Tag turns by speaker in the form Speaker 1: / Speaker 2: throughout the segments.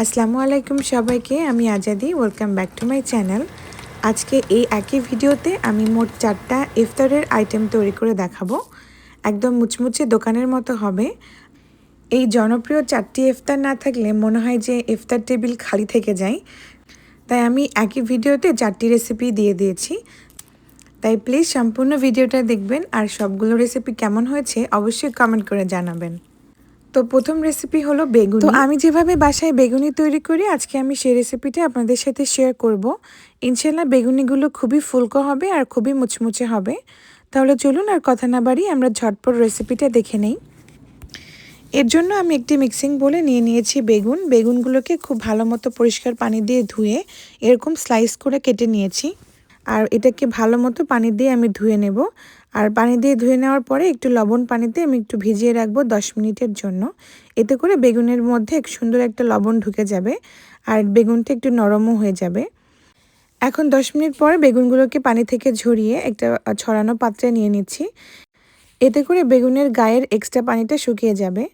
Speaker 1: আসসালামু আলাইকুম সবাইকে, আমি Azadi. Welcome back to my channel. আজকে এই একই ভিডিওতে আমি মোট 4টা ইফতারের আইটেম তৈরি করে দেখাবো। একদম মুচমুচে দোকানের মতো হবে। এই জনপ্রিয় 4টি ইফতার না থাকলে মনে হয় যে ইফতার টেবিল খালি থেকে যায়। তাই আমি একই ভিডিওতে 4টি রেসিপি দিয়ে দিয়েছি। তাই প্লিজ সম্পূর্ণ ভিডিওটা দেখবেন, আর সবগুলো রেসিপি কেমন হয়েছে অবশ্যই কমেন্ট করে জানাবেন। তো প্রথম রেসিপি হলো বেগুনি। তো আমি যেভাবে বাসায় বেগুনি তৈরি করি, আজকে আমি সেই রেসিপিটা আপনাদের সাথে শেয়ার করব। ইনশাল্লাহ বেগুনিগুলো খুবই ফুলকো হবে আর খুবই মুচমুচে হবে। তাহলে চলুন আর কথা না বাড়িয়ে আমরা ঝটপট রেসিপিটা দেখে নেই। এর জন্য আমি একটি মিক্সিং বোলে নিয়ে নিয়েছি বেগুনগুলোকে খুব ভালো মতো পরিষ্কার পানি দিয়ে ধুয়ে এরকম স্লাইস করে কেটে নিয়েছি। আর এটাকে ভালো মতো পানি দিয়ে আমি ধুয়ে নেব। আর পানি দিয়ে ধুয়ে নেওয়ার পরে একটু লবণ পানিতে আমি একটু ভিজিয়ে রাখবো 10 মিনিটের জন্য। এতে করে বেগুনের মধ্যে সুন্দর একটা লবণ ঢুকে যাবে আর বেগুনটা একটু নরমও হয়ে যাবে। এখন 10 মিনিট পরে বেগুনগুলোকে পানি থেকে ঝরিয়ে একটা ছড়ানো পাত্রে নিয়ে নিচ্ছি। এতে করে বেগুনের গায়ের এক্সট্রা পানিটা শুকিয়ে যাবে।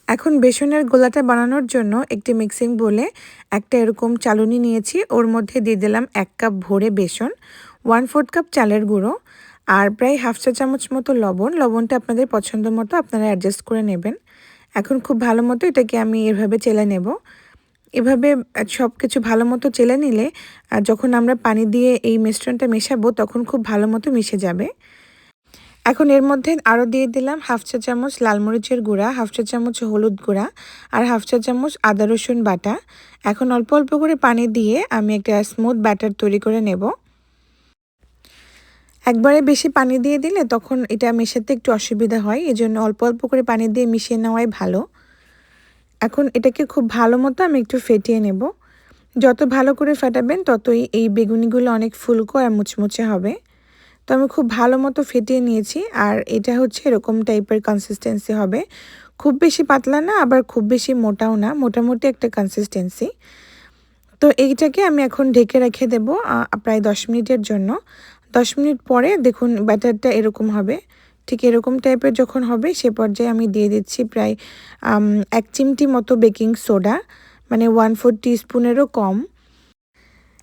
Speaker 1: এখন বেসনের গোলাটা বানানোর জন্য একটি মিক্সিং বোলে একটা এরকম চালুনি নিয়েছি। ওর মধ্যে দিয়ে দিলাম 1 কাপ ভরে বেসন, 1/4 কাপ চালের গুঁড়ো আর প্রায় হাফ চা চামচ মতো লবণটা আপনাদের পছন্দ মতো আপনারা অ্যাডজাস্ট করে নেবেন। এখন খুব ভালো মতো এটাকে আমি এভাবে চেলে নেব। এভাবে সব কিছু ভালো মতো চেলে নিলে যখন আমরা পানি দিয়ে এই মিশ্রণটা মেশাবো তখন খুব ভালো মতো মিশে যাবে। এখন এর মধ্যে আরও দিয়ে দিলাম হাফ চা চামচ লাল মরিচের গুঁড়া, হাফ চা চামচ হলুদ গুঁড়া আর হাফ চা চামচ আদা রসুন বাটা। এখন অল্প অল্প করে পানি দিয়ে আমি একটা স্মুথ ব্যাটার তৈরি করে নেব। একবারে বেশি পানি দিয়ে দিলে তখন এটা মেশাতে একটু অসুবিধা হয়, এজন্য অল্প অল্প করে পানি দিয়ে মিশিয়ে নেওয়াই ভালো। এখন এটাকে খুব ভালো মতো আমি একটু ফেটিয়ে নেব। যত ভালো করে ফেটাবেন ততই এই বেগুনিগুলো অনেক ফুলকো আর মুচমুচে হবে। তো আমি খুব ভালো মতো ফেটিয়ে নিয়েছি আর এটা হচ্ছে এরকম টাইপের কনসিস্টেন্সি হবে। খুব বেশি পাতলা না, আবার খুব বেশি মোটাও না, মোটামুটি একটা কনসিস্টেন্সি। তো এইটাকে আমি এখন ঢেকে রেখে দেবো প্রায় 10 মিনিটের জন্য। 10 মিনিট পরে দেখুন ব্যাটারটা এরকম হবে। ঠিক এরকম টাইপের যখন হবে সে পর্যায়ে আমি দিয়ে দিচ্ছি প্রায় 1 চিমটি মতো বেকিং সোডা, মানে 1/4 টিস্পুনেরও কম।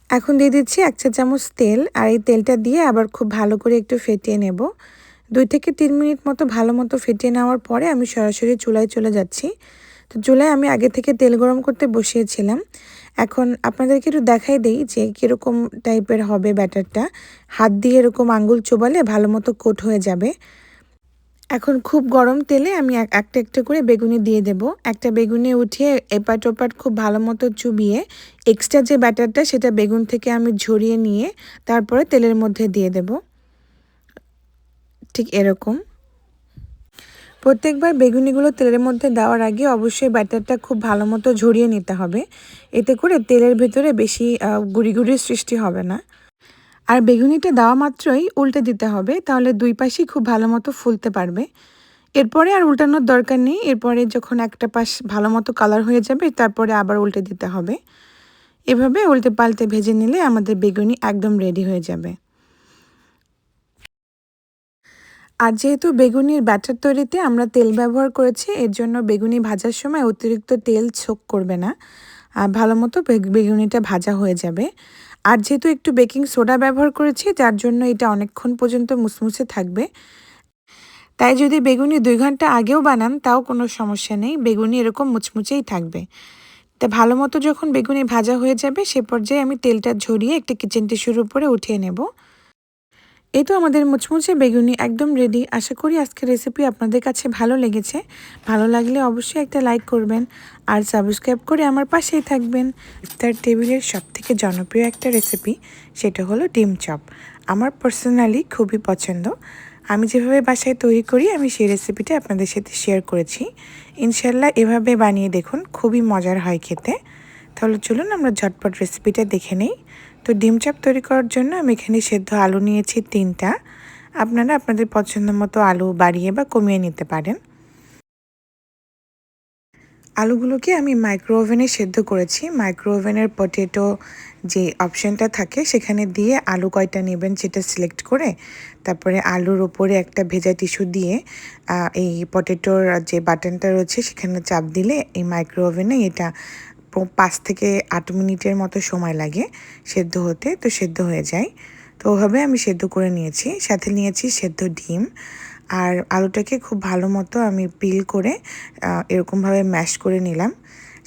Speaker 1: এখন দিয়ে দিচ্ছি 1 চা চামচ তেল, আর এই তেলটা দিয়ে আবার খুব ভালো করে একটু ফেটিয়ে নেব। 2 থেকে 3 মিনিট মতো ভালো মতো ফেটিয়ে নেওয়ার পরে আমি সরাসরি চুলায় চলে যাচ্ছি। তো চুলায় আমি আগে থেকে তেল গরম করতে বসিয়েছিলাম। এখন আপনাদেরকে একটু দেখাই দেই যে কীরকম টাইপের হবে ব্যাটারটা। হাত দিয়ে এরকম আঙ্গুল চোবালে ভালো মতো কোট হয়ে যাবে। এখন খুব গরম তেলে আমি একটা একটা করে বেগুনি দিয়ে দেব। একটা বেগুনি উঠিয়ে এপাট ওপাট খুব ভালো মতো চুবিয়ে এক্সট্রা যে ব্যাটারটা সেটা বেগুন থেকে আমি ঝরিয়ে নিয়ে তারপরে তেলের মধ্যে দিয়ে দেব। ঠিক এরকম। প্রত্যেকবার বেগুনিগুলো তেলের মধ্যে দেওয়ার আগে অবশ্যই ব্যাটারটা খুব ভালো মতো ঝরিয়ে নিতে হবে। এতে করে তেলের ভেতরে বেশি গুড়ি গুড়ির সৃষ্টি হবে না। আর বেগুনিটা দেওয়া মাত্রই উল্টে দিতে হবে, তাহলে দুই পাশই খুব ভালো মতো ফুলতে পারবে। এরপরে আর উল্টানোর দরকার নেই। এরপরে যখন একটা পাশ ভালো মতো কালার হয়ে যাবে তারপরে আবার উল্টে দিতে হবে। এভাবে উল্টে পাল্টে ভেজে নিলে আমাদের বেগুনি একদম রেডি হয়ে যাবে। আর যেহেতু বেগুনির ব্যাটার তৈরিতে আমরা তেল ব্যবহার করেছি, এর জন্য বেগুনি ভাজার সময় অতিরিক্ত তেল ছোক করবে না, আর ভালো মতো বেগুনিটা ভাজা হয়ে যাবে। আর যেহেতু একটু বেকিং সোডা ব্যবহার করেছি যার জন্য এটা অনেকক্ষণ পর্যন্ত মুসমুসে থাকবে। তাই যদি বেগুনি 2 ঘন্টা আগেও বানান তাও কোনো সমস্যা নেই, বেগুনি এরকম মুচমুচেই থাকবে। তা ভালো মতো যখন বেগুনি ভাজা হয়ে যাবে সে পর্যায়ে আমি তেলটা ঝরিয়ে একটা কিচেন টিস্যুর উপরে উঠিয়ে নেব। এই তো আমাদের মুচমুচে বেগুনি একদম রেডি। আশা করি আজকের রেসিপি আপনাদের কাছে ভালো লেগেছে। ভালো লাগলে অবশ্যই একটা লাইক করবেন আর সাবস্ক্রাইব করে আমার পাশেই থাকবেন। ইফতার টেবিলের সবথেকে জনপ্রিয় একটা রেসিপি সেটা হলো ডিম চপ। আমার পার্সোনালি খুবই পছন্দ। আমি যেভাবে বাসায় তৈরি করি আমি সেই রেসিপিটা আপনাদের সাথে শেয়ার করেছি। ইনশাল্লাহ এভাবে বানিয়ে দেখুন, খুবই মজার হয় খেতে। তাহলে চলুন আমরা ঝটপট রেসিপিটা দেখে নেই। তো ডিম চপ তৈরি করার জন্য আমি এখানে সেদ্ধ আলু নিয়েছি 3টা। আপনারা আপনাদের পছন্দ মতো আলু বাড়িয়ে বা কমিয়ে নিতে পারেন। আলুগুলোকে আমি মাইক্রো ওভেনে সেদ্ধ করেছি। মাইক্রো ওভেনের পটেটো যে অপশানটা থাকে সেখানে দিয়ে আলু কয়টা নেবেন সেটা সিলেক্ট করে তারপরে আলুর ওপরে একটা ভেজা টিস্যু দিয়ে এই পটেটোর যে বাটনটা রয়েছে সেখানে চাপ দিলে এই মাইক্রো ওভেনে এটা 5 থেকে 8 মিনিটের মতো সময় লাগে সেদ্ধ হতে, তো সেদ্ধ হয়ে যায়। তো ওভাবে আমি সেদ্ধ করে নিয়েছি। সাথে নিয়েছি সেদ্ধ ডিম আর আলুটাকে খুব ভালো মতো আমি পিল করে এরকমভাবে ম্যাশ করে নিলাম।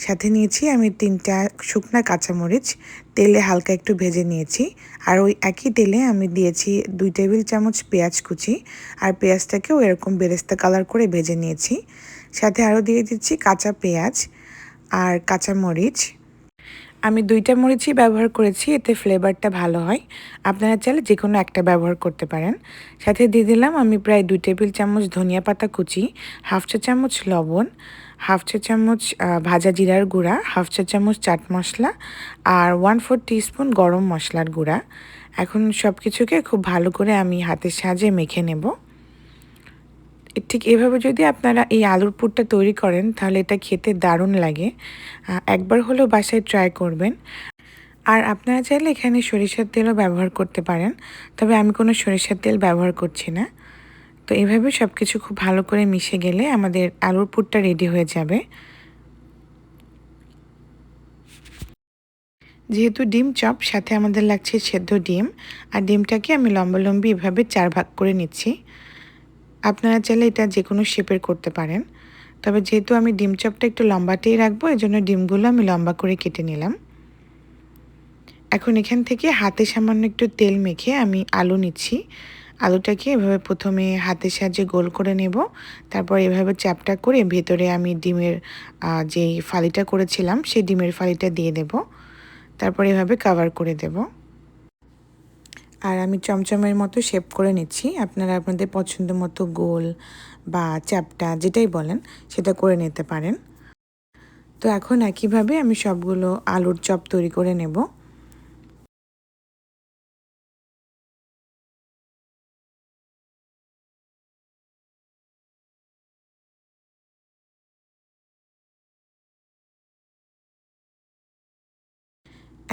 Speaker 1: সাথে নিয়েছি আমি 3টা শুকনা কাঁচামরিচ তেলে হালকা একটু ভেজে নিয়েছি। আর ওই একই তেলে আমি দিয়েছি 2 টেবিল চামচ পেঁয়াজ কুচি আর পেঁয়াজটাকেও এরকম বেরেস্তা কালার করে ভেজে নিয়েছি। সাথে আরও দিয়ে দিচ্ছি কাঁচা পেঁয়াজ আর কাঁচামরিচ। আমি 2টা মরিচই ব্যবহার করেছি, এতে ফ্লেভারটা ভালো হয়। আপনারা চাইলে যে কোনো একটা ব্যবহার করতে পারেন। সাথে দিয়ে দিলাম আমি প্রায় 2 টেবিল চামচ ধনিয়া পাতা কুচি, হাফ চা চামচ লবণ, হাফ চা চামচ ভাজা জিরার গুঁড়া, হাফ চা চামচ চাট মশলা আর 1/4 টিস্পুন গরম মশলার গুঁড়া। এখন সব কিছুকে খুব ভালো করে আমি হাতের সাহায্যে মেখে নেব। ঠিক এভাবে যদি আপনারা এই আলুর পুরটা তৈরি করেন তাহলে এটা খেতে দারুণ লাগে। একবার হলেও বাসায় ট্রাই করবেন। আর আপনারা চাইলে এখানে সরিষার তেলও ব্যবহার করতে পারেন, তবে আমি কোনো সরিষার তেল ব্যবহার করছি না। তো এভাবে সব কিছু খুব ভালো করে মিশে গেলে আমাদের আলুর পুরটা রেডি হয়ে যাবে। যেহেতু ডিম চপ সাথে আমাদের লাগছে সেদ্ধ ডিম, আর ডিমটাকে আমি লম্বালম্বি এভাবে 4 ভাগ করে নিচ্ছি। আপনারা চাইলে এটা যে কোনো শেপের করতে পারেন, তবে যেহেতু আমি ডিম চপটা একটু লম্বাতেই রাখবো এজন্য ডিমগুলো আমি লম্বা করে কেটে নিলাম। এখন এখান থেকে হাতে সামান্য একটু তেল মেখে আমি আলু নিচ্ছি। আলুটাকে এভাবে প্রথমে হাতের সাহায্যে গোল করে নেব, তারপর এভাবে চ্যাপটা করে ভেতরে আমি ডিমের যেই ফালিটা করেছিলাম সেই ডিমের ফালিটা দিয়ে দেব, তারপর এভাবে কভার করে দেব। আর আমি চমচমের মতো শেপ করে নিচ্ছি। আপনারা আপনাদের পছন্দ মতো গোল বা চ্যাপটা যেটাই বলেন সেটা করে নিতে পারেন। তো এখন একইভাবে আমি সবগুলো আলুর চপ তৈরি করে নেব।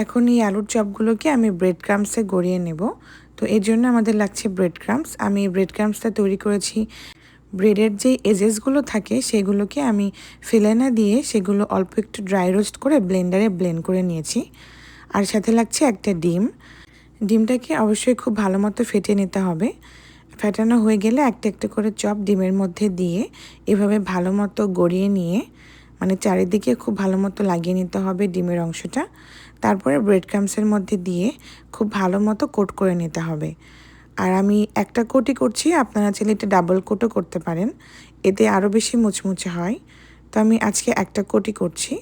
Speaker 1: এখন এই আলুর চপগুলোকে আমি ব্রেড ক্রাম্বসে গড়িয়ে নেব। তো এর জন্য আমাদের লাগছে ব্রেড ক্রাম্বস। আমি ব্রেড ক্রাম্বসটা তৈরি করেছি, ব্রেডের যে এজেসগুলো থাকে সেগুলোকে আমি ফেলে না দিয়ে সেগুলো অল্প একটু ড্রাই রোস্ট করে ব্লেন্ডারে ব্লেন্ড করে নিয়েছি। আর সাথে লাগছে একটা ডিম। ডিমটাকে অবশ্যই খুব ভালো মতো ফেটে নিতে হবে। ফেটানো হয়ে গেলে একটা একটা করে চপ ডিমের মধ্যে দিয়ে এভাবে ভালো মতো গড়িয়ে নিয়ে, মানে চারিদিকে খুব ভালো মতো লাগিয়ে নিতে হবে ডিমের অংশটা। তারপরে ব্রেড ক্রাম্বসের মধ্যে দিয়ে খুব ভালো মতো কোট করে নিতে হবে। আর আমি একটা কোটই করছি, আপনারা চাইলে এটা ডাবল কোটও করতে পারেন, এতে আরও বেশি মুচমুচে হয়। তো আমি আজকে একটা কোটই করছি।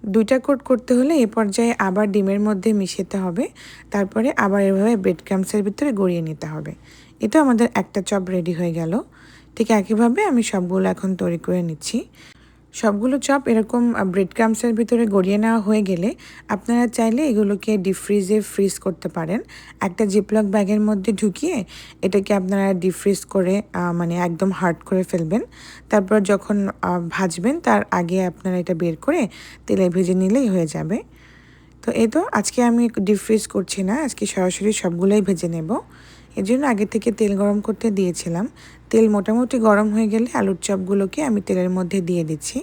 Speaker 1: 2টা কোট করতে হলে এ পর্যায়ে আবার ডিমের মধ্যে মিশাতে হবে, তারপরে আবার এভাবে ব্রেড ক্রাম্বসের ভিতরে গড়িয়ে নিতে হবে। এটা আমাদের একটা চপ রেডি হয়ে গেল। ঠিক একইভাবে আমি সবগুলো এখন তৈরি করে নিচ্ছি। সবগুলো চপ এরকম ব্রেড ক্রাম্বসের ভিতরে গড়িয়ে নেওয়া হয়ে গেলে আপনারা চাইলে এগুলোকে ডিপ ফ্রিজে ফ্রিজ করতে পারেন। একটা জিপলক ব্যাগের মধ্যে ঢুকিয়ে এটাকে আপনারা ডিপ ফ্রিজ করে মানে একদম হার্ড করে ফেলবেন। তারপর যখন ভাজবেন তার আগে আপনারা এটা বের করে তেলে ভেজে নিলেই হয়ে যাবে। তো এই তো আজকে আমি ডিপ ফ্রিজ করছি না, আজকে সরাসরি সবগুলোই ভেজে নেব। এর জন্য আগে থেকে তেল গরম করতে দিয়েছিলাম। তেল মোটামুটি গরম হয়ে গেলে আলুর চপগুলোকে আমি তেলের মধ্যে দিয়ে দিচ্ছি।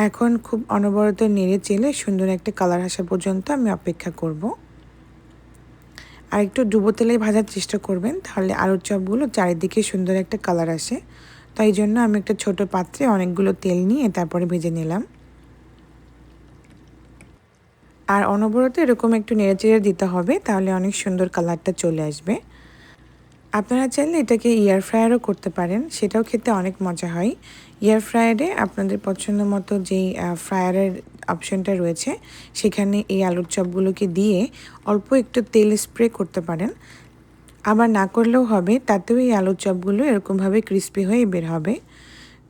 Speaker 1: এখন খুব অনবরত নেড়ে চেলে সুন্দর একটা কালার আসা পর্যন্ত আমি অপেক্ষা করব। আর একটু ডুবো তেলে ভাজার চেষ্টা করবেন, তাহলে আলুর চপগুলো চারিদিকে সুন্দর একটা কালার আসে। তাই জন্য আমি একটা ছোট পাত্রে অনেকগুলো তেল নিয়ে তারপরে ভেজে নিলাম। আর অনবরত এরকম একটু নেড়েচেড়ে দিতে হবে, তাহলে অনেক সুন্দর কালারটা চলে আসবে। আপনারা চাইলে এটাকে এয়ার ফ্রায়ারও করতে পারেন, সেটাও খেতে অনেক মজা হয়। এয়ার ফ্রায়ারে আপনাদের পছন্দ মতো যেই ফ্রায়ারের অপশনটা রয়েছে সেখানে এই আলুর চপগুলোকে দিয়ে অল্প একটু তেল স্প্রে করতে পারেন। আবার না করলেও হবে, তাতেও এই আলুর চপগুলো এরকমভাবে ক্রিস্পি হয়ে বের হবে।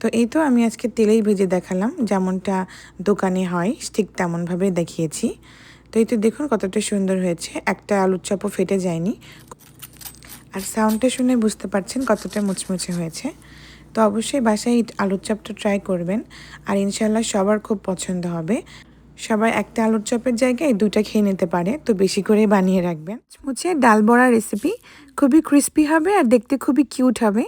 Speaker 1: তো এই তো আমি আজকে তেলেই ভেজে দেখালাম, যেমনটা দোকানে হয় ঠিক তেমনভাবে দেখিয়েছি। তো এই তো দেখুন কতটা সুন্দর হয়েছে, একটা আলুর চপও ফেটে যায়নি। আর সাউন্ডটা শুনে বুঝতে পারছেন কতটা মুচমুচে হয়েছে। তো তো অবশ্যই বাসায় এই আলুর চপটা ট্রাই করবেন, আর ইনশাল্লাহ সবার খুব পছন্দ হবে। সবাই একটা আলুর চপের জায়গায় দুটা খেয়ে নিতে পারে, তো বেশি করে বানিয়ে রাখবেন। মুচমুচে ডাল বড়া রেসিপি খুবই ক্রিস্পি হবে আর দেখতে খুবই কিউট হবে।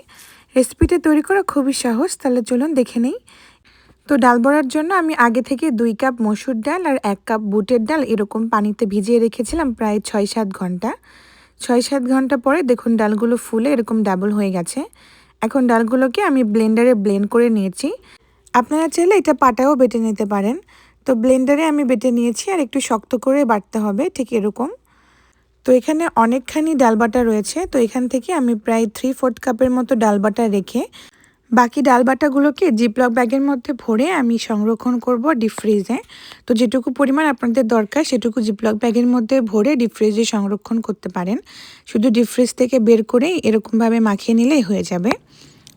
Speaker 1: রেসিপিটা তৈরি করা খুবই সহজ, তাহলে চলুন দেখে নেই। তো ডাল বড়ার জন্য আমি আগে থেকে 2 কাপ মসুর ডাল আর 1 কাপ বুটের ডাল এরকম পানিতে ভিজিয়ে রেখেছিলাম প্রায় 6-7 ঘন্টা। 6-7 ঘন্টা পরে দেখুন ডালগুলো ফুলে এরকম ডাবল হয়ে গেছে। এখন ডালগুলোকে আমি ব্লেন্ডারে ব্লেন্ড করে নিয়েছি। আপনারা চাইলে এটা পাটাও বেটে নিতে পারেন। তো ব্লেন্ডারে আমি বেটে নিয়েছি, আর একটু শক্ত করে বাটতে হবে, ঠিক এরকম। তো এখানে অনেকখানি ডাল বাটা রয়েছে, তো এখান থেকে আমি প্রায় 3/4 কাপের মতো ডাল বাটা রেখে বাকি ডাল বাটাগুলোকে জিপলক ব্যাগের মধ্যে ভরে আমি সংরক্ষণ করব ডিপ ফ্রিজে। তো যেটুকু পরিমাণ আপনাদের দরকার সেটুকু জিপলক ব্যাগের মধ্যে ভরে ডিপ ফ্রিজে সংরক্ষণ করতে পারেন। শুধু ডিপ ফ্রিজ থেকে বের করেই এরকমভাবে মাখিয়ে নিলেই হয়ে যাবে।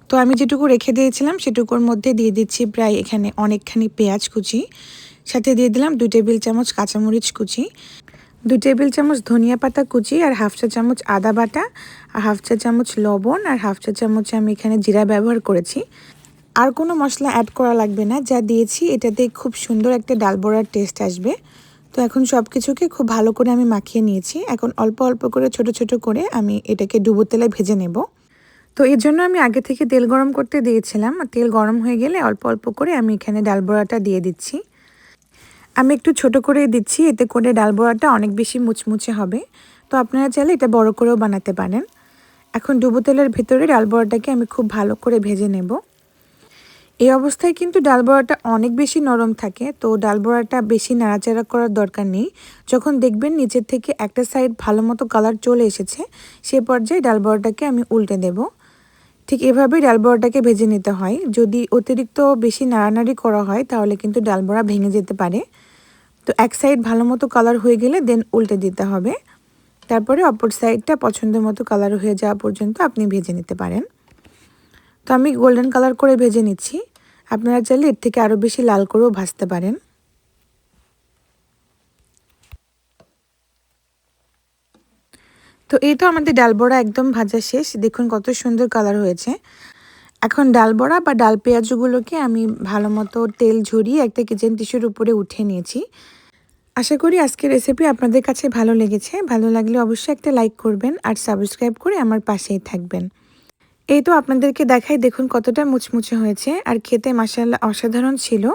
Speaker 1: তো আমি যেটুকু রেখে দিয়েছিলাম সেটুকুর মধ্যে দিয়ে দিচ্ছি প্রায় এখানে অনেকখানি পেঁয়াজ কুচি, সাথে দিয়ে দিলাম 2 টেবিল চামচ কাঁচামরিচ কুচি, 2 টেবিল চামচ ধনিয়া পাতা কুচি, আর 1/2 চা চামচ আদা বাটা, আর 1/2 চা চামচ লবণ, আর 1/2 চা চামচ আমি এখানে জিরা ব্যবহার করেছি। আর কোনো মশলা অ্যাড করা লাগবে না, যা দিয়েছি এটাতে খুব সুন্দর একটা ডাল বড়ার টেস্ট আসবে। তো এখন সব কিছুকে খুব ভালো করে আমি মাখিয়ে নিয়েছি। এখন অল্প অল্প করে ছোট ছোট করে আমি এটাকে ডুবো তেলে ভেজে নেব। তো এর জন্য আমি আগে থেকে তেল গরম করতে দিয়েছিলাম। তেল গরম হয়ে গেলে অল্প অল্প করে আমি এখানে ডাল বড়াটা দিয়ে দিচ্ছি। আমি একটু ছোট করে দিচ্ছি, এতে করে ডাল বড়াটা অনেক বেশি মুচমুচে হবে। তো আপনারা চাইলে এটা বড় করেও বানাতে পারেন। এখন ডুবো তেলের ভেতরে ডাল বড়াটাকে আমি খুব ভালো করে ভেজে নেব। এই অবস্থায় কিন্তু ডাল বড়াটা অনেক বেশি নরম থাকে, তো ডাল বড়াটা বেশি নাড়াচাড়া করার দরকার নেই। যখন দেখবেন নিচের থেকে একটা সাইড ভালো মতো কালার চলে এসেছে, সে পর্যায়ে ডাল বড়াটাকে আমি উল্টে দেব। ঠিক এভাবেই ডাল বড়াটাকে ভেজে নিতে হয়। যদি অতিরিক্ত বেশি নাড়ানাড়ি করা হয় তাহলে কিন্তু ডাল বড়া ভেঙে যেতে পারে। তো এক সাইড ভালো মতো কালার হয়ে গেলে দেন উল্টে দিতে হবে। তারপরে অপর সাইডটা পছন্দ মতো কালার হয়ে যাওয়া পর্যন্ত আপনি ভেজে নিতে পারেন। তো আমি গোল্ডেন কালার করে ভেজে নিচ্ছি। আপনারা চাইলে এর থেকে আরও বেশি লাল করেও ভাজতে পারেন। তো এই তো আমাদের ডাল বড়া একদম ভাজা শেষ। দেখুন কত সুন্দর কালার হয়েছে। এখন ডাল বড়া বা ডাল পেঁয়াজগুলোকে আমি ভালো মতো তেল ঝরিয়ে একটা কিচেন টিস্যুর উপরে উঠিয়ে নিয়েছি। আশা করি আজকের রেসিপি আপনাদের কাছে ভালো লেগেছে। ভালো লাগলে অবশ্যই একটা লাইক করবেন আর সাবস্ক্রাইব করে আমার পাশেই থাকবেন। এই তো আপনাদেরকে দেখাই, দেখুন কতটা মুচমুচে হয়েছে, আর খেতে মাশাআল্লাহ অসাধারণ ছিল।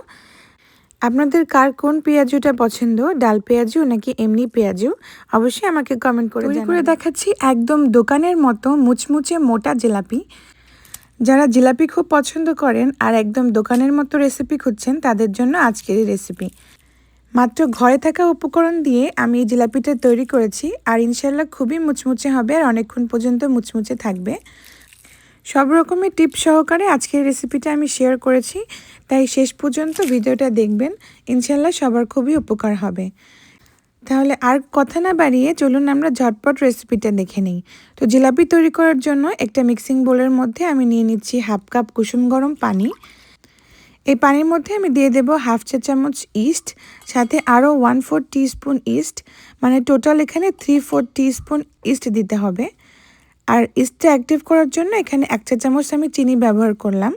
Speaker 1: আপনাদের কার কোন পেঁয়াজুটা পছন্দ, ডাল পেঁয়াজু নাকি এমনি পেঁয়াজু, অবশ্যই আমাকে কমেন্ট করে জানাবেন। করে দেখাচ্ছি একদম দোকানের মতো মুচমুচে মোটা জিলাপি। যারা জিলাপি খুব পছন্দ করেন আর একদম দোকানের মতো রেসিপি খুঁজছেন তাদের জন্য আজকের এই রেসিপি। মাত্র ঘরে থাকা উপকরণ দিয়ে আমি এই জিলাপিটা তৈরি করেছি, আর ইনশাল্লাহ খুবই মুচমুচে হবে আর অনেকক্ষণ পর্যন্ত মুচমুচে থাকবে। সব রকমের টিপ সহকারে আজকের রেসিপিটা আমি শেয়ার করেছি, তাই শেষ পর্যন্ত ভিডিওটা দেখবেন। ইনশাল্লাহ সবার খুবই উপকার হবে। তাহলে আর কথা না বাড়িয়ে চলুন আমরা ঝটপট রেসিপিটা দেখে নিই। তো জিলাপি তৈরি করার জন্য একটা মিক্সিং বোলের মধ্যে আমি নিয়ে নিচ্ছি 1/2 কাপ কুসুম গরম পানি। এই পানির মধ্যে আমি দিয়ে দেব 1/2 চা চামচ ইস্ট, সাথে আরও 1/4 টিস্পুন ইস্ট, মানে টোটাল এখানে 3/4 টিস্পুন ইস্ট দিতে হবে। আর ইস্টটা অ্যাক্টিভ করার জন্য এখানে 1 চা চামচ আমি চিনি ব্যবহার করলাম।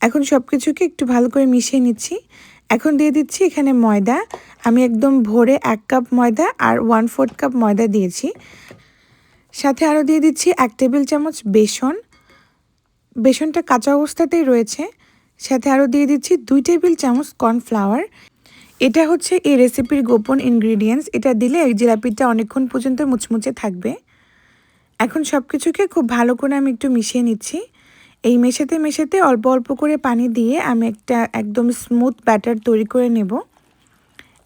Speaker 1: এখন সব কিছুকে একটু ভালো করে মিশিয়ে নিচ্ছি। এখন দিয়ে দিচ্ছি এখানে ময়দা। আমি একদম ভোরে 1 কাপ ময়দা আর 1/4 কাপ ময়দা দিয়েছি। সাথে আরও দিয়ে দিচ্ছি 1 টেবিল চামচ বেসন। বেসনটা কাঁচা অবস্থাতেই রয়েছে। সাথে আরও দিয়ে দিচ্ছি 2 টেবিল চামচ কর্নফ্লাওয়ার। এটা হচ্ছে এই রেসিপির গোপন ইনগ্রিডিয়েন্টস। এটা দিলে এই জিলাপিটা অনেকক্ষণ পর্যন্ত মুচমুচে থাকবে। এখন সব কিছুকে খুব ভালো করে আমি একটু মিশিয়ে নিচ্ছি। এই মেশাতে মেশাতে অল্প অল্প করে পানি দিয়ে আমি একটা একদম স্মুথ ব্যাটার তৈরি করে নেব।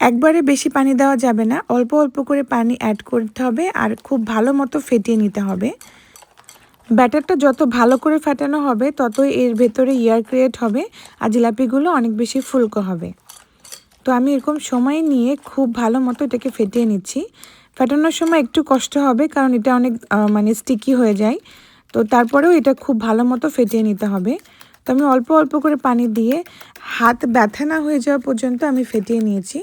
Speaker 1: একবারে বেশি পানি দেওয়া যাবে না, অল্প অল্প করে পানি অ্যাড করতে হবে আর খুব ভালো মতো ফেটিয়ে নিতে হবে। ব্যাটারটা যত ভালো করে ফেটানো হবে ততই এর ভেতরে এয়ার ক্রিয়েট হবে আর জিলাপিগুলো অনেক বেশি ফুলকো হবে। তো আমি এরকম সময় নিয়ে খুব ভালো মতো এটাকে ফেটিয়ে নিচ্ছি। ফেটানোর সময় একটু কষ্ট হবে কারণ এটা অনেক মানে স্টিকি হয়ে যায়। তো তারপরেও এটা খুব ভালো মতো ফেটিয়ে নিতে হবে। তো আমি অল্প অল্প করে পানি দিয়ে হাত ব্যথা না হয়ে যাওয়া পর্যন্ত আমি ফেটিয়ে নিয়েছি।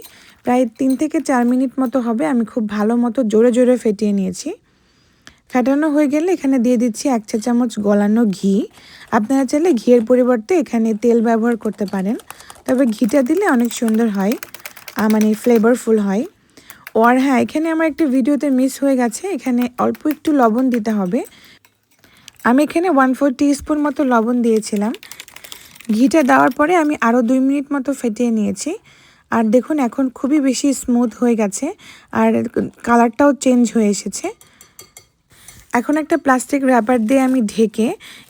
Speaker 1: প্রায় 3 থেকে 4 মিনিট মতো হবে আমি খুব ভালো মতো জোরে জোরে ফেটিয়ে নিয়েছি। ফেটানো হয়ে গেলে এখানে দিয়ে দিচ্ছি 1 চা চামচ গলানো ঘি। আপনারা চাইলে ঘিয়ের পরিবর্তে এখানে তেল ব্যবহার করতে পারেন, তবে ঘিটা দিলে অনেক সুন্দর হয়, মানে ফ্লেভারফুল হয়। আর হ্যাঁ, এখানে আমার একটা ভিডিওতে মিস হয়ে গেছে, এখানে অল্প একটু লবণ দিতে হবে। আমি এখানে 1/4 টিস্পুন মতো লবণ দিয়েছিলাম। ঘিটা দেওয়ার পরে আমি আরও 2 মিনিট মতো ফেটিয়ে নিয়েছি। আর দেখুন এখন খুবই বেশি স্মুথ হয়ে গেছে আর কালারটাও চেঞ্জ হয়ে এসেছে। এখন একটা প্লাস্টিক র্যাপার দিয়ে আমি ঢেকে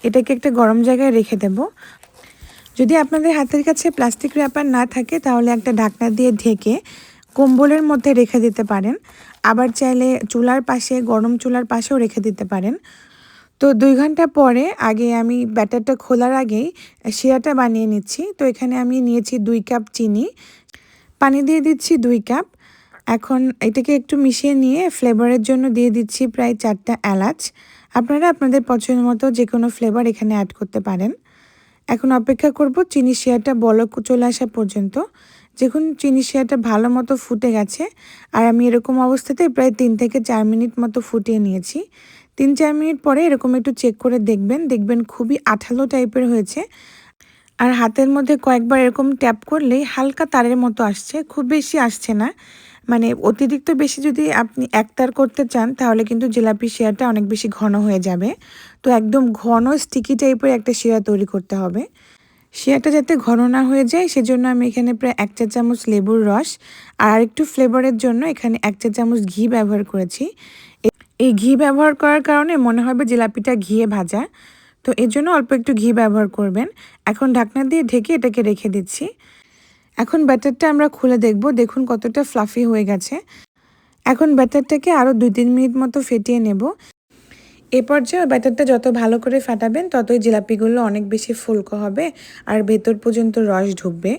Speaker 1: এটাকে একটা গরম জায়গায় রেখে দেব। যদি আপনাদের হাতের কাছে প্লাস্টিক র্যাপার না থাকে তাহলে একটা ঢাকনা দিয়ে ঢেকে কম্বলের মধ্যে রেখে দিতে পারেন। আবার চাইলে চুলার পাশে, গরম চুলার পাশেও রেখে দিতে পারেন। তো 2 ঘন্টা পরে আগে আমি ব্যাটারটা খোলার আগেই শিরাটা বানিয়ে নিচ্ছি। তো এখানে আমি নিয়েছি 2 কাপ চিনি, পানি দিয়ে দিচ্ছি 2 কাপ। এখন এটাকে একটু মিশিয়ে নিয়ে ফ্লেভারের জন্য দিয়ে দিচ্ছি প্রায় 4টা এলাচ। আপনারা আপনাদের পছন্দ মতো যে কোনো ফ্লেভার এখানে অ্যাড করতে পারেন। এখন অপেক্ষা করব চিনি শিরাটা বলক চলে আসা পর্যন্ত। যখন চিনি শিরাটা ভালো মতো ফুটে গেছে আর আমি এরকম অবস্থাতে প্রায় 3 থেকে 4 মিনিট মতো ফুটিয়ে নিয়েছি। 3-4 মিনিট পরে এরকম একটু চেক করে দেখবেন খুবই আঠালো টাইপের হয়েছে। আর হাতের মধ্যে কয়েকবার এরকম ট্যাপ করলেই হালকা তারের মতো আসছে, খুব বেশি আসছে না। মানে অতিরিক্ত বেশি যদি আপনি একতার করতে চান তাহলে কিন্তু জিলাপি শিরাটা অনেক বেশি ঘন হয়ে যাবে। তো একদম ঘন স্টিকি টাইপের একটা শিরা তৈরি করতে হবে। শিরাটা যাতে ঘন না হয়ে যায় সেজন্য আমি এখানে প্রায় 1 চা চামচ লেবুর রস আর একটু ফ্লেভারের জন্য এখানে 1 চা চামচ ঘি ব্যবহার করেছি। এই ঘি ব্যবহার করার কারণে মনে হবে জিলাপিটা ঘিয়ে ভাজা, তো এর জন্য অল্প একটু ঘি ব্যবহার করবেন। এখন ঢাকনা দিয়ে ঢেকে এটাকে রেখে দিচ্ছি। এখন ব্যাটারটা আমরা খুলে দেখব, দেখুন কতটা ফ্লাফি হয়ে গেছে। এখন ব্যাটারটাকে আরও 2-3 মিনিট মতো ফেটিয়ে নেব। এ পর্যায়ে ব্যাটারটা যত ভালো করে ফাটাবেন ততই জিলাপিগুলো অনেক বেশি ফুলকো হবে আর ভেতর পর্যন্ত রস ঢুকবে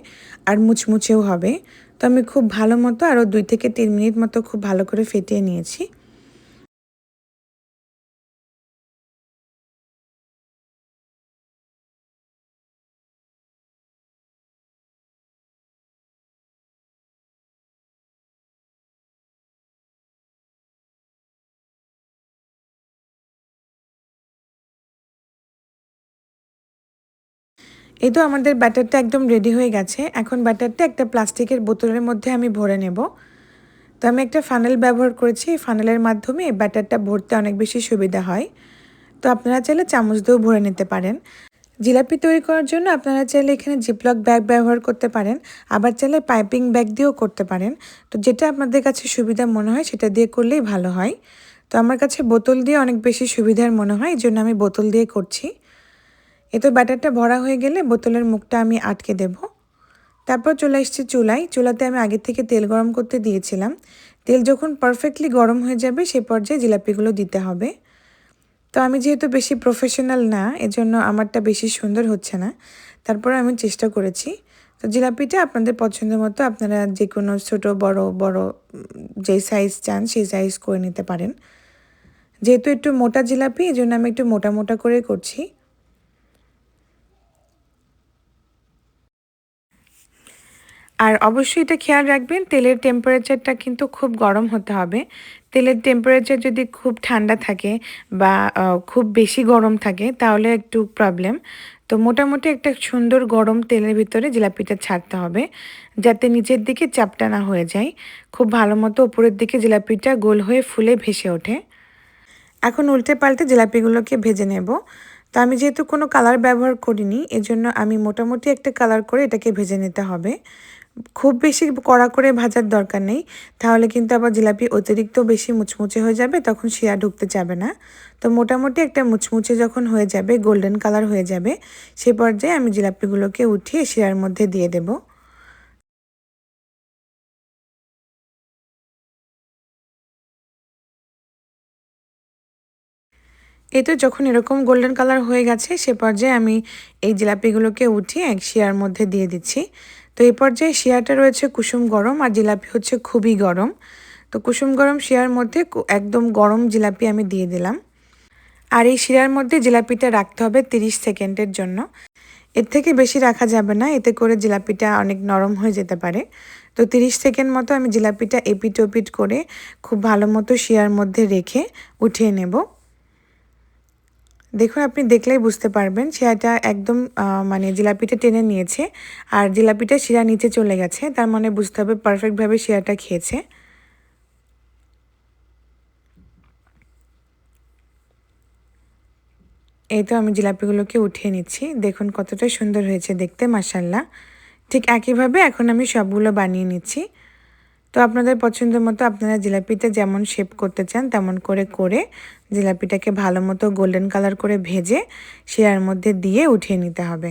Speaker 1: আর মুচমুচেও হবে। তো আমি খুব ভালো মতো আরও 2 থেকে 3 মিনিট মতো খুব ভালো করে ফেটিয়ে নিয়েছি। এই তো আমাদের ব্যাটারটা একদম রেডি হয়ে গেছে। এখন ব্যাটারটা একটা প্লাস্টিকের বোতলের মধ্যে আমি ভরে নেব। তো আমি একটা ফানেল ব্যবহার করেছি, এই ফানেলের মাধ্যমে ব্যাটারটা ভরতে অনেক বেশি সুবিধা হয়। তো আপনারা চাইলে চামচ দিয়েও ভরে নিতে পারেন। জিলাপি তৈরি করার জন্য আপনারা চাইলে এখানে জিপলক ব্যাগ ব্যবহার করতে পারেন, আবার চাইলে পাইপিং ব্যাগ দিয়েও করতে পারেন। তো যেটা আপনাদের কাছে সুবিধা মনে হয় সেটা দিয়ে করলেই ভালো হয়। তো আমার কাছে বোতল দিয়ে অনেক বেশি সুবিধার মনে হয়, এই জন্য আমি বোতল দিয়ে করছি। এ তো ব্যাটারটা ভরা হয়ে গেলে বোতলের মুখটা আমি আটকে দেব। তারপর চলে এসেছি চুলায়। চুলাতে আমি আগে থেকে তেল গরম করতে দিয়েছিলাম। তেল যখন পারফেক্টলি গরম হয়ে যাবে সে পর্যায়ে জিলাপিগুলো দিতে হবে। তো আমি যেহেতু বেশি প্রফেশনাল না, এজন্য আমারটা বেশি সুন্দর হচ্ছে না, তারপর আমি চেষ্টা করেছি। তো জিলাপিটা আপনাদের পছন্দ মতো আপনারা যে কোনো ছোটো বড় বড় যেই সাইজ চান সেই সাইজ করে নিতে পারেন। যেহেতু একটু মোটা জিলাপি এজন্য আমি একটু মোটা মোটা করে করছি। আর অবশ্যই এটা খেয়াল রাখবেন, তেলের টেম্পারেচারটা কিন্তু খুব গরম হতে হবে। তেলের টেম্পারেচার যদি খুব ঠান্ডা থাকে বা খুব বেশি গরম থাকে তাহলে একটু প্রবলেম। তো মোটামুটি একটা সুন্দর গরম তেলের ভিতরে জিলাপিটা ছাড়তে হবে যাতে নিচের দিকে চাপটা না হয়ে যায়। খুব ভালো মতো উপরের দিকে জিলাপিটা গোল হয়ে ফুলে ভেসে ওঠে। এখন উল্টে পাল্টে জিলাপিগুলোকে ভেজে নেব। তো আমি যেহেতু কোনো কালার ব্যবহার করিনি এজন্য আমি মোটামুটি একটা কালার করে এটাকে ভেজে নিতে হবে। খুব বেশি কড়া করে ভাজার দরকার নেই, তাহলে কিন্তু আবার জিলাপি অতিরিক্ত বেশি মুচমুচে হয়ে যাবে, তখন শিরা ঢুকতে যাবে না। তো মোটামুটি একটা মুচমুচে যখন হয়ে যাবে, গোল্ডেন কালার হয়ে যাবে, সে পর্যায়ে আমি জিলাপিগুলোকে উঠিয়ে শিরার মধ্যে দিয়ে দেব। এই তো যখন এরকম গোল্ডেন কালার হয়ে গেছে সে পর্যায়ে আমি এই জিলাপিগুলোকে উঠিয়ে এক শিরার মধ্যে দিয়ে দিচ্ছি। তো এই পর্যায়ে শিরাটা রয়েছে কুসুম গরম আর জিলাপি হচ্ছে খুবই গরম। তো কুসুম গরম শিরার মধ্যে একদম গরম জিলাপি আমি দিয়ে দিলাম। আর এই শিরার মধ্যে জিলাপিটা রাখতে হবে 30 সেকেন্ডের জন্য। এর থেকে বেশি রাখা যাবে না, এতে করে জিলাপিটা অনেক নরম হয়ে যেতে পারে। তো 30 সেকেন্ড মতো আমি জিলাপিটা এপিট ওপিট করে খুব ভালো মতো শিরার মধ্যে রেখে উঠিয়ে নেব। দেখুন, আপনি দেখলেই বুঝতে পারবেন শিরাটা একদম মানে জিলাপিটা টেনে নিয়েছে আর জিলাপিটা শিরা নিচে চলে গেছে। তার মানে বুঝতে হবে পারফেক্টভাবে শিরাটা খেয়েছে। এই তো আমি জিলাপিগুলোকে উঠিয়ে নিচ্ছি। দেখুন কতটা সুন্দর হয়েছে দেখতে, মাশাআল্লাহ। ঠিক একইভাবে এখন আমি সবগুলো বানিয়ে নিচ্ছি। তো আপনাদের পছন্দ মতো আপনারা জিলাপিটা যেমন শেপ করতে চান তেমন করে জিলাপিটাকে ভালো মতো গোল্ডেন কালার করে ভেজে শিরার মধ্যে দিয়ে উঠিয়ে নিতে হবে।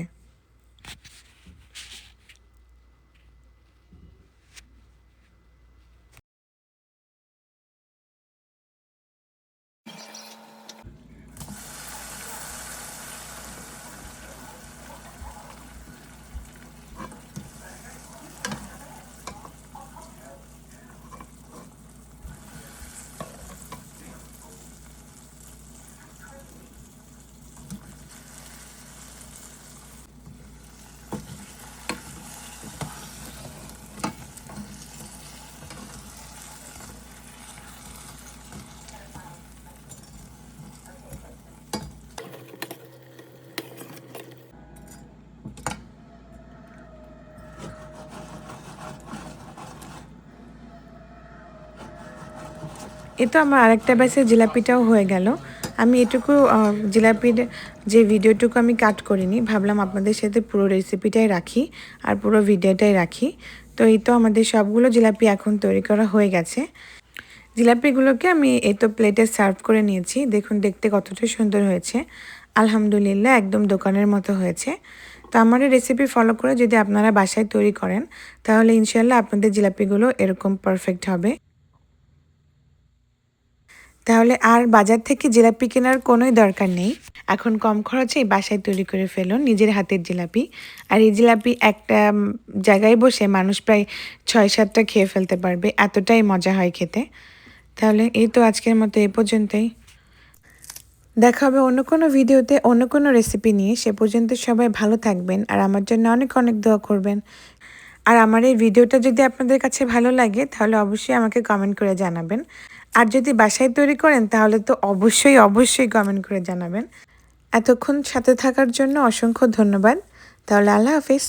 Speaker 1: এই তো আমার আরেকটা ব্যাচের জিলাপিটাও হয়ে গেল। আমি এটুকু জিলাপির যে ভিডিওটুকু আমি কাট করিনি, ভাবলাম আপনাদের সাথে পুরো রেসিপিটাই রাখি আর পুরো ভিডিওটাই রাখি। তো এই তো আমাদের সবগুলো জিলাপি এখন তৈরি করা হয়ে গেছে। জিলাপিগুলোকে আমি এই তো প্লেটে সার্ভ করে নিয়েছি। দেখুন দেখতে কতটা সুন্দর হয়েছে। আলহামদুলিল্লাহ একদম দোকানের মতো হয়েছে। তো আমার এই রেসিপি ফলো করে যদি আপনারা বাসায় তৈরি করেন তাহলে ইনশাল্লাহ আপনাদের জিলাপিগুলো এরকম পারফেক্ট হবে। তাহলে আর বাজার থেকে জিলাপি কেনার কোনোই দরকার নেই। এখন কম খরচেই বাসায় তৈরি করে ফেলুন নিজের হাতের জিলাপি। আর এই জিলাপি একটা জায়গায় বসে মানুষ প্রায় ৬-৭টা খেয়ে ফেলতে পারবে, এতটাই মজা হয় খেতে। তাহলে এই তো আজকের মতো এ পর্যন্তই। দেখা হবে অন্য কোনো ভিডিওতে অন্য কোনো রেসিপি নিয়ে। সে পর্যন্ত সবাই ভালো থাকবেন আর আমার জন্য অনেক অনেক দোয়া করবেন। আর আমার এই ভিডিওটা যদি আপনাদের কাছে ভালো লাগে তাহলে অবশ্যই আমাকে কমেন্ট করে জানাবেন। আর যদি বাসায় তৈরি করেন তাহলে তো অবশ্যই কমেন্ট করে জানাবেন। এতক্ষণ সাথে থাকার জন্য অসংখ্য ধন্যবাদ। তাহলে আল্লাহ হাফিজ।